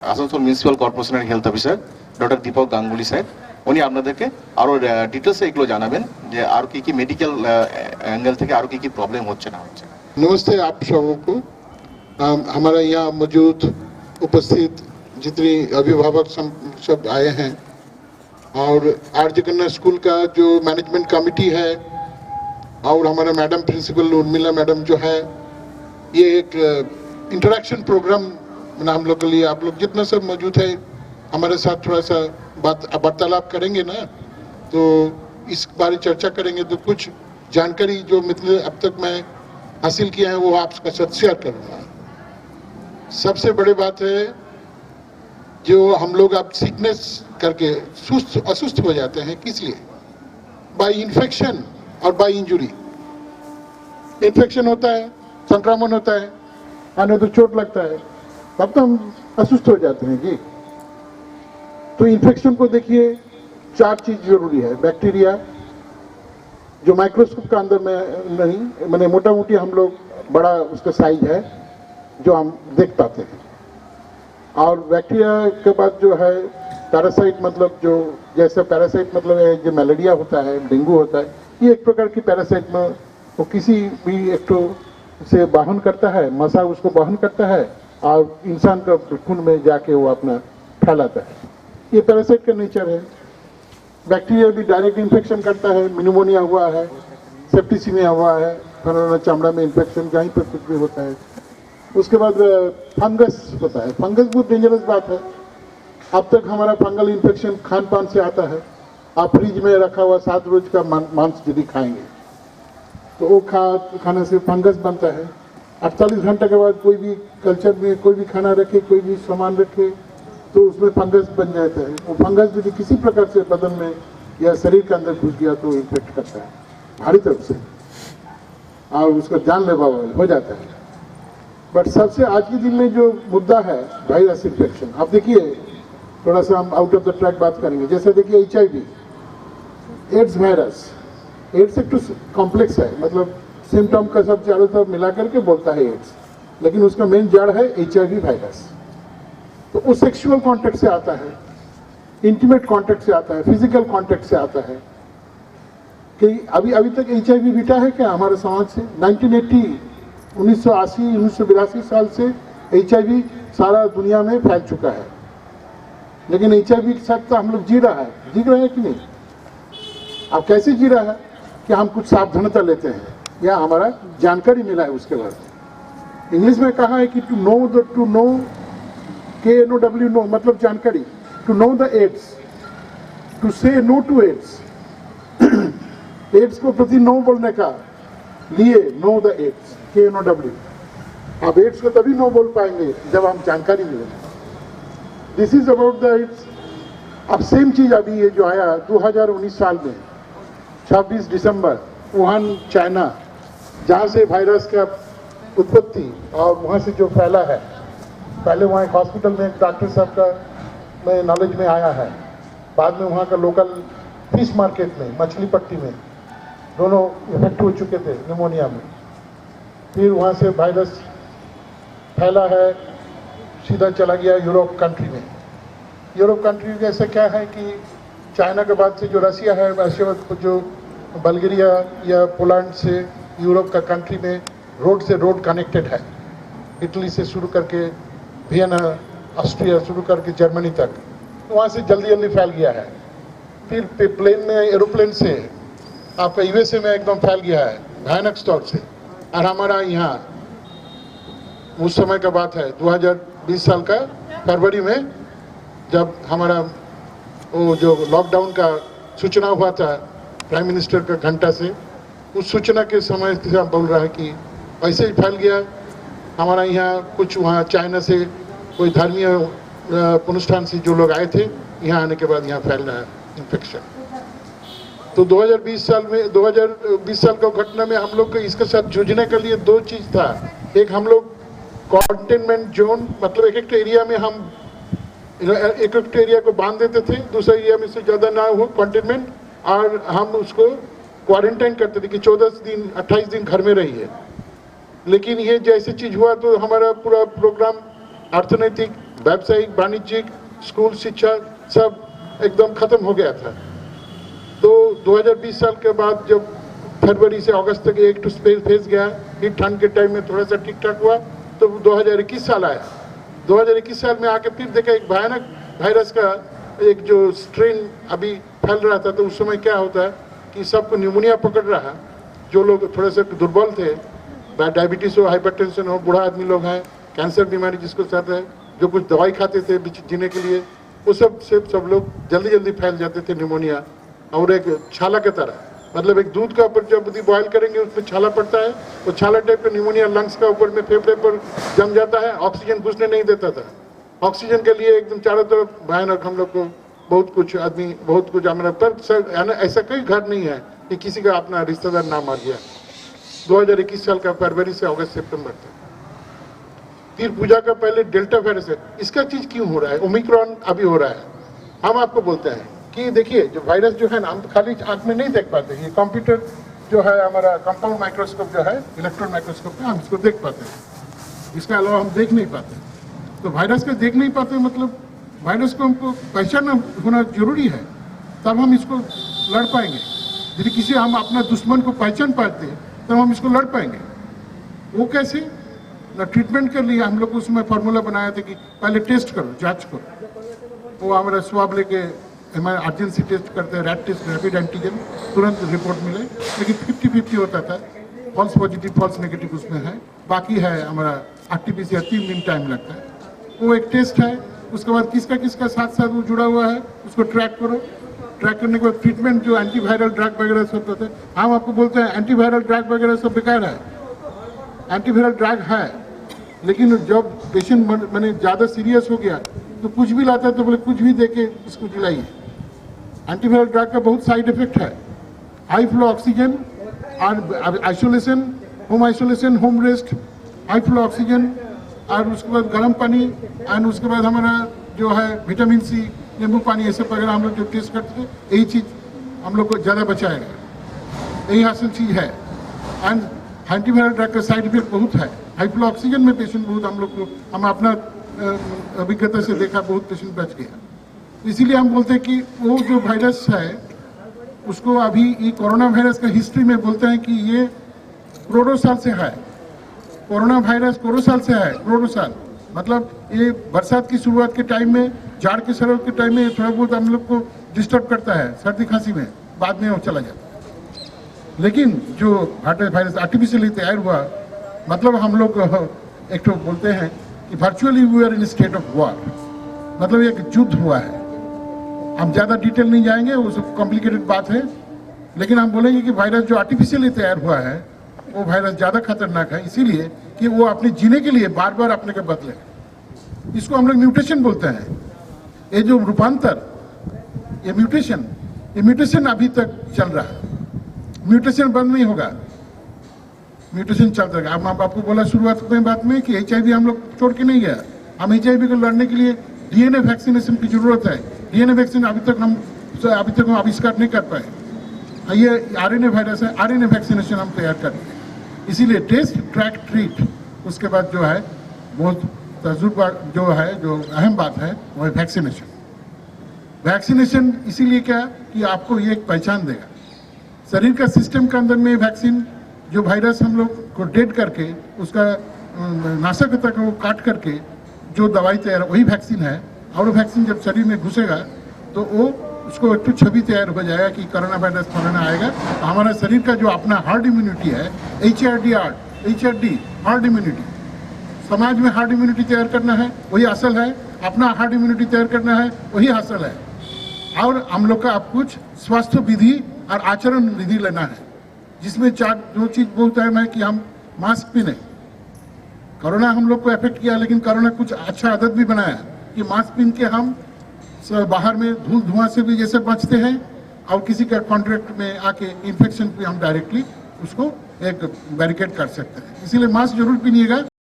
Asansol municipal কর্পোরেশনের health officer doctor Deepak Ganguly sir, উনি আপনাদেরকে আরও ডিটেলসে এগুলো জানাবেন যে আর কি মেডিকেল অ্যাঙ্গেল থেকে আর কি প্রবলেম হচ্ছে না হচ্ছে। नमस्ते आप सबों को। हमारे यहाँ मौजूद उपस्थित जितनी अभिभावक सब आए हैं और आरजे कन्या स्कूल का जो मैनेजमेंट कमेटी है और हमारा मैडम प्रिंसिपल उर्मिला मैडम जो है, ये एक इंटरेक्शन प्रोग्राम ना हम लोग के लिए। आप लोग जितना सब मौजूद है हमारे साथ थोड़ा सा वार्तालाप करेंगे ना, तो इस बारे चर्चा करेंगे। तो कुछ जानकारी जो मतलब अब तक मैं हासिल किया है वो आपके साथ शेयर करूँगा। सबसे बड़ी बात है जो हम लोग अब सिकनेस करके असुस्थ हो जाते हैं, किस लिए? बाय इन्फेक्शन और बाय इंजुरी। इन्फेक्शन होता है, संक्रमण होता है, आने तो चोट लगता है, तब तो हम असुस्थ हो जाते हैं जी। तो इन्फेक्शन को देखिए, 4 चीज जरूरी है। बैक्टीरिया जो माइक्रोस्कोप का अंदर में नहीं, मैंने मोटा मोटी हम लोग बड़ा उसका साइज है जो हम देख पाते हैं। और बैक्टीरिया के बाद जो है पैरासाइट, मतलब जो जैसे पैरासाइट मतलब है जो मलेरिया होता है, डेंगू होता है, ये एक प्रकार की पैरासाइट में वो किसी भी एक तो से वाहन करता है, मसा उसको वाहन करता है और इंसान का खून में जाके वो अपना फैलाता है। ये पैरासाइट का नेचर है। बैक्टीरिया भी डायरेक्ट इन्फेक्शन करता है, निमोनिया हुआ है, सेप्टिसीमिया हुआ है, फलाना चमड़ा में इन्फेक्शन कहीं पर कुछ भी होता है। उसके बाद फंगस होता है। फंगस बहुत डेंजरस बात है। अब तक हमारा फंगल इन्फेक्शन खान पान से आता है। आप फ्रिज में रखा हुआ 7 रोज का मांस यदि खाएंगे तो वो खाने से फंगस बनता है। 48 घंटे के बाद कोई भी कल्चर में कोई भी खाना रखे, कोई भी सामान रखे तो उसमें फंगस बन जाता है। वो फंगस यदि किसी प्रकार से बदन में या शरीर के अंदर घुस गया तो इन्फेक्ट करता है भारी तरफ से और उसका जानलेवा हो जाता है। बट सबसे आज के दिन में जो मुद्दा है वायरस इन्फेक्शन, आप देखिए थोड़ा सा हम आउट ऑफ द ट्रैक बात करेंगे। जैसे देखिए HIV, एड्स वायरस। एड्स एक तो कॉम्प्लेक्स है, मतलब सिम्टम का सब चारों तरफ मिला करके बोलता है एड्स, लेकिन उसका मेन जड़ है HIV वायरस। तो वो सेक्सुअल कांटेक्ट से आता है, इंटीमेट कांटेक्ट से आता है, फिजिकल कांटेक्ट से आता है। कि अभी तक HIV बीटा है क्या हमारे समाज से? 1982 साल से HIV सारा दुनिया में फैल चुका है, लेकिन HIV के साथ तो हम लोग जी रहे हैं कि नहीं? अब कैसे जी रहा है कि हम कुछ सावधानता लेते हैं या हमारा जानकारी मिला है उसके बाद। इंग्लिश में कहा है कि टू नो KNOW नो मतलब जानकारी, to know the AIDS, to say no to AIDS. AIDS को प्रति नो बोलने का लिए नो द एड्स, KNOW। अब एड्स को तभी नो बोल पाएंगे जब हम जानकारी मिलेंगे। This is about the AIDS. अब सेम चीज अभी ये जो आया 2019 साल में 26 दिसंबर वुहान चाइना, जहाँ से वायरस का उत्पत्ति और वहाँ से जो फैला है। पहले वहाँ एक हॉस्पिटल में एक डॉक्टर साहब का में नॉलेज में आया है, बाद में वहाँ का लोकल फिश मार्केट में, मछली पट्टी में दोनों इफेक्ट हो चुके थे निमोनिया में। फिर वहाँ से वायरस फैला है, सीधा चला गया यूरोप कंट्री में। यूरोप कंट्री जैसे क्या है कि चाइना के बाद से जो रसिया है, रशिया जो बल्गेरिया या पोलैंड से यूरोप का कंट्री में रोड से रोड कनेक्टेड है। इटली से शुरू करके वियना, ऑस्ट्रिया शुरू करके जर्मनी तक, तो वहाँ से जल्दी फैल गया है। फिर प्लेन में, एरोप्लेन से आपका USA में एकदम फैल गया है भयानक स्तर से। और हमारा यहाँ उस समय का बात है 2020 साल का फरवरी में, जब हमारा वो जो लॉकडाउन का सूचना हुआ था प्राइम मिनिस्टर का घंटा से, उस सूचना के समय से हम बोल रहा है कि ऐसे ही फैल गया हमारा यहाँ। कुछ वहाँ चाइना से कोई धर्मीय अनुष्ठान से जो लोग आए थे, यहाँ आने के बाद यहाँ फैल रहा है इन्फेक्शन। तो 2020 साल का घटना में हम लोग को इसके साथ जूझने के लिए 2 चीज था। एक हम लोग कंटेनमेंट जोन, मतलब एक एरिया में हम एक एरिया को बांध देते थे, दूसरे एरिया में से ज़्यादा ना हो कंटेनमेंट, और हम उसको क्वारंटाइन करते थे कि 14 दिन 28 दिन घर में रहिए। लेकिन ये जैसे चीज हुआ तो हमारा पूरा प्रोग्राम अर्थनैतिक व्यावसायिक वाणिज्यिक स्कूल शिक्षा सब एकदम खत्म हो गया था। तो 2020 साल के बाद जब फरवरी से अगस्त तक एक टू फेज गया, फिर ठंड के टाइम में थोड़ा सा ठीक ठाक हुआ, तो 2021 साल आया। 2021 साल में आके फिर देखा एक भयानक वायरस का एक जो स्ट्रेन अभी फैल रहा था। तो उस समय क्या होता है कि सबको न्यूमोनिया पकड़ रहा, जो लोग थोड़े से दुर्बल थे, डायबिटीज हो, हाइपरटेंशन हो, बूढ़ा आदमी लोग हैं, कैंसर बीमारी जिसको साथ है, जो कुछ दवाई खाते थे जीने के लिए, वो सब लोग जल्दी जल्दी फैल जाते थे न्यूमोनिया। और एक छाला की तरह, मतलब एक दूध का ऊपर जब बॉयल करेंगे उसमें छाला पड़ता है, वो छाला टाइप का न्यूमोनिया लंग्स का ऊपर में फेफड़े पर जम जाता है, ऑक्सीजन घुसने नहीं देता था। ऑक्सीजन के लिए एकदम चारों तरफ भयानक, हम लोग को बहुत कुछ आदमी बहुत कुछ हमारा पर ऐसा कोई घर नहीं है कि किसी का अपना रिश्तेदार ना मर गया। 2021 साल का फरवरी से अगस्त सितंबर तक। फिर पूजा का पहले डेल्टा वायरस है। इसका चीज क्यों हो रहा है? ओमिक्रॉन अभी हो रहा है। हम आपको बोलते हैं कि देखिए जो वायरस जो है ना, हम खाली आंख में नहीं देख पाते। ये कंप्यूटर जो है हमारा कंपाउंड माइक्रोस्कोप जो है, इलेक्ट्रॉन माइक्रोस्कोप में हम इसको देख पाते हैं, इसके अलावा हम देख नहीं पाते। तो वायरस को देख नहीं पाते मतलब वायरस को हमको पहचानना होना जरूरी है, तब हम इसको लड़ पाएंगे। यदि किसी हम अपना दुश्मन को पहचान पाते हैं तब हम इसको लड़ पाएंगे। वो कैसे ना, ट्रीटमेंट के लिए हम लोग उसमें फार्मूला बनाया था कि पहले टेस्ट करो, जांच करो। वो हमारा स्वाब लेके हमारे अर्जेंसी टेस्ट करते हैं, रैट टेस्ट, रैपिड एंटीजन, तुरंत रिपोर्ट मिले। लेकिन 50-50 होता था, फॉल्स पॉजिटिव फॉल्स नेगेटिव उसमें है। बाकी है हमारा आरटीपीसीआर 3 दिन टाइम लगता है। वो एक टेस्ट है। उसके बाद किसका किसका साथ साथ वो जुड़ा हुआ है उसको ट्रैक करो। ट्रैक करने के बाद ट्रीटमेंट जो एंटीवायरल ड्रग वगैरह सब होते हैं, हम आपको बोलते हैं एंटीवायरल ड्रग वगैरह सब बेकार है। एंटीवायरल ड्रग है, लेकिन जब पेशेंट मैंने ज़्यादा सीरियस हो गया तो कुछ भी लाता है तो बोले कुछ भी दे के इसको दिलाइए। एंटीवायरल ड्रग का बहुत साइड इफेक्ट है। हाई फ्लो ऑक्सीजन और isolation, home isolation, home rest, high flow oxygen, और उसके बाद गर्म पानी, एंड उसके बाद हमारा जो है विटामिन सी, नींबू पानी, ये सब वगैरह हम लोग जो टेस्ट करते थे, यही चीज़ हम लोग को ज़्यादा बचाएगा। यही हासिल चीज़ है। एंड एंटीवायरल ड्रग का साइड इफेक्ट बहुत है। हाई फ्लो ऑक्सीजन में पेशेंट बहुत हम लोग को, हम अपना अभिज्ञता से देखा, बहुत पेशेंट बच गया। इसीलिए हम बोलते हैं कि वो जो वायरस है उसको अभी ये कोरोना वायरस का हिस्ट्री में बोलते हैं कि ये करोड़ों साल से है। कोरोना वायरस करोड़ों साल से है, करोड़ों साल। मतलब ये बरसात की शुरुआत के टाइम में, जाड़ के शुरुआत के टाइम में थोड़ा बहुत हम लोग को डिस्टर्ब करता है, सर्दी खांसी में, बाद में वो चला जाता है। लेकिन जो वायरस आर्टिफिशियली तैयार हुआ, मतलब हम लोग एक तो बोलते हैं कि virtually we are in state of war, मतलब एक युद्ध हुआ है। हम ज़्यादा डिटेल नहीं जाएंगे, वो सब कॉम्प्लिकेटेड बात है। लेकिन हम बोलेंगे कि वायरस जो आर्टिफिशियली तैयार हुआ है वो वायरस ज़्यादा खतरनाक है, इसीलिए कि वो अपने जीने के लिए बार बार अपने के बदले। इसको हम लोग म्यूटेशन बोलते हैं। ये जो रूपांतर, ये म्यूटेशन अभी तक चल रहा है। म्यूटेशन बंद नहीं होगा, म्यूटेशन चलता रहेगा। अब हम आपको बोला शुरुआत में बात में कि HIV हम लोग छोड़ के नहीं गया। हम HIV को लड़ने के लिए DNA वैक्सीनेशन की जरूरत है। DNA वैक्सीन अभी तक हम आविष्कार नहीं कर पाए। ये RNA वायरस है, RNA वैक्सीनेशन हम तैयार कर रहे हैं। इसीलिए टेस्ट, ट्रैक, ट्रीट, उसके बाद जो है बहुत तजुर्बा जो है, जो अहम बात है वो है वैक्सीनेशन। वैक्सीनेशन इसीलिए क्या कि आपको ये एक पहचान देगा शरीर का सिस्टम के अंदर में। वैक्सीन जो वायरस हम लोग को डेड करके उसका नाशक तक वो काट करके जो दवाई तैयार, वही वैक्सीन है। और वो वैक्सीन जब शरीर में घुसेगा तो वो उसको एक छवि तैयार हो जाएगा कि कोरोना वायरस फलाना आएगा। तो हमारा शरीर का जो अपना हार्ड इम्यूनिटी है, HRD हार्ड इम्यूनिटी, समाज में हार्ड इम्यूनिटी तैयार करना है, वही असल है। अपना हार्ड इम्यूनिटी तैयार करना है, वही असल है। और हम लोग का अब कुछ स्वास्थ्य विधि और आचरण विधि लेना है, जिसमें जो चीज़ बहुत अहम है कि हम मास्क पहने। कोरोना हम लोग को इफेक्ट किया, लेकिन कोरोना कुछ अच्छा आदत भी बनाया कि मास्क पहन के हम बाहर में धूल धुआं से भी जैसे बचते हैं, और किसी का कॉन्ट्रैक्ट में आके इन्फेक्शन पे हम डायरेक्टली उसको एक बैरिकेड कर सकते हैं। इसीलिए मास्क जरूर पहनिएगा।